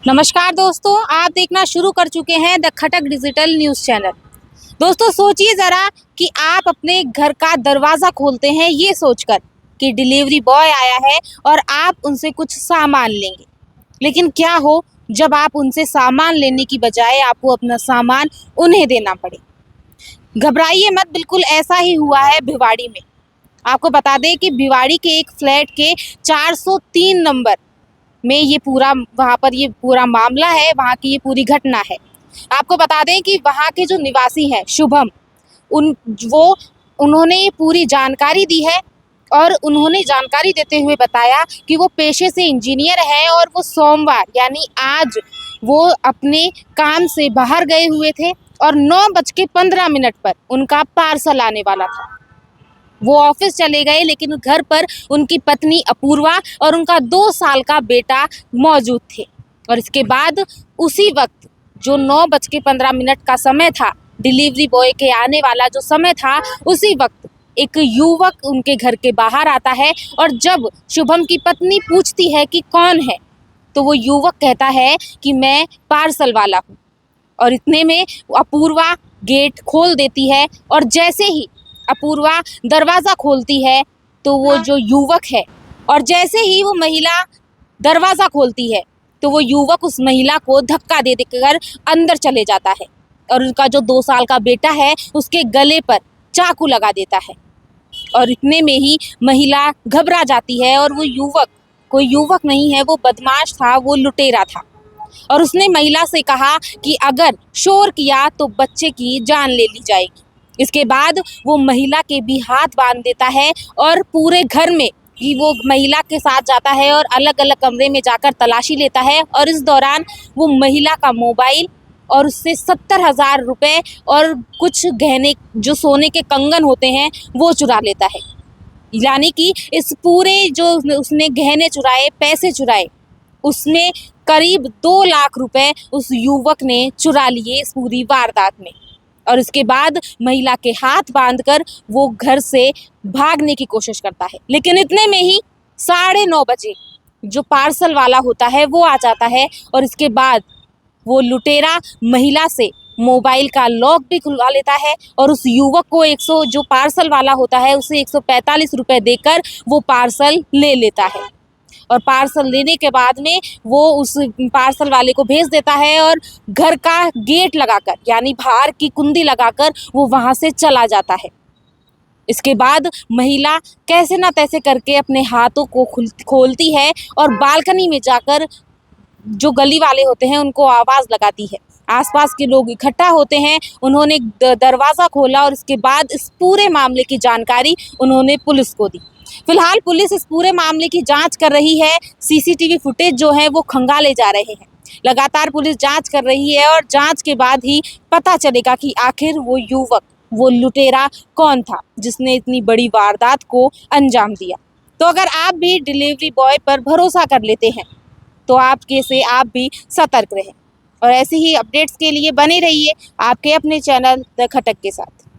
नमस्कार दोस्तों, आप देखना शुरू कर चुके हैं the Khatak digital news channel. दोस्तों सोचिए ज़रा कि आप अपने घर का दरवाज़ा खोलते हैं ये सोचकर कि डिलीवरी बॉय आया है और आप उनसे कुछ सामान लेंगे। लेकिन क्या हो जब आप उनसे सामान लेने की बजाय आपको अपना सामान उन्हें देना पड़े। घबराइए मत, बिल्कुल ऐसा ही हुआ है भिवाड़ी में। आपको बता दें कि भिवाड़ी के एक फ्लैट के 403 नंबर में ये पूरा मामला है, वहाँ की ये पूरी घटना है। आपको बता दें कि वहाँ के जो निवासी हैं शुभम, उन्होंने ये पूरी जानकारी दी है और उन्होंने जानकारी देते हुए बताया कि वो पेशे से इंजीनियर हैं और वो सोमवार यानी आज वो अपने काम से बाहर गए हुए थे और 9:15 पर उनका पार्सल आने वाला था। वो ऑफिस चले गए, लेकिन घर पर उनकी पत्नी अपूर्वा और उनका 2 साल का बेटा मौजूद थे। और इसके बाद उसी वक्त जो 9:15 का समय था, डिलीवरी बॉय के आने वाला जो समय था, उसी वक्त एक युवक उनके घर के बाहर आता है और जब शुभम की पत्नी पूछती है कि कौन है, तो वो युवक कहता है कि मैं पार्सल वाला हूँ। और इतने में अपूर्वा गेट खोल देती है और जैसे ही अपूर्वा दरवाज़ा खोलती है तो वो जो युवक है, और जैसे ही वो महिला दरवाज़ा खोलती है तो वो युवक उस महिला को धक्का दे देकर अंदर चले जाता है और उनका जो 2 साल का बेटा है उसके गले पर चाकू लगा देता है। और इतने में ही महिला घबरा जाती है और वो युवक कोई युवक नहीं है, वो बदमाश था, वो लुटेरा था। और उसने महिला से कहा कि अगर शोर किया तो बच्चे की जान ले ली जाएगी। इसके बाद वो महिला के भी हाथ बांध देता है और पूरे घर में ही वो महिला के साथ जाता है और अलग अलग कमरे में जाकर तलाशी लेता है। और इस दौरान वो महिला का मोबाइल और उससे 70,000 रुपये और कुछ गहने जो सोने के कंगन होते हैं वो चुरा लेता है। यानी कि इस पूरे जो उसने गहने चुराए, पैसे चुराए, उसने करीब 2 लाख रुपए उस युवक ने चुरा लिए इस पूरी वारदात में। और इसके बाद महिला के हाथ बांधकर वो घर से भागने की कोशिश करता है, लेकिन इतने में ही 9:30 बजे जो पार्सल वाला होता है वो आ जाता है और इसके बाद वो लुटेरा महिला से मोबाइल का लॉक भी खुलवा लेता है और उस युवक को जो पार्सल वाला होता है उसे 145 रुपये देकर वो पार्सल ले लेता है। और पार्सल लेने के बाद में वो उस पार्सल वाले को भेज देता है और घर का गेट लगाकर यानी बाहर की कुंडी लगाकर वो वहाँ से चला जाता है। इसके बाद महिला कैसे ना तैसे करके अपने हाथों को खोलती है और बालकनी में जाकर जो गली वाले होते हैं उनको आवाज़ लगाती है। आसपास के लोग इकट्ठा होते हैं, उन्होंने दरवाज़ा खोला और इसके बाद इस पूरे मामले की जानकारी उन्होंने पुलिस को दी। फिलहाल पुलिस इस पूरे मामले की जांच कर रही है। सीसीटीवी फुटेज जो है वो खंगाले जा रहे हैं। लगातार पुलिस जांच कर रही है और जांच के बाद ही पता चलेगा कि आखिर वो युवक, वो लुटेरा कौन था जिसने इतनी बड़ी वारदात को अंजाम दिया। तो अगर आप भी डिलीवरी बॉय पर भरोसा कर लेते हैं तो आप भी सतर्क रहें और ऐसी ही अपडेट्स के लिए बने रहिए आपके अपने चैनल द खटक के साथ।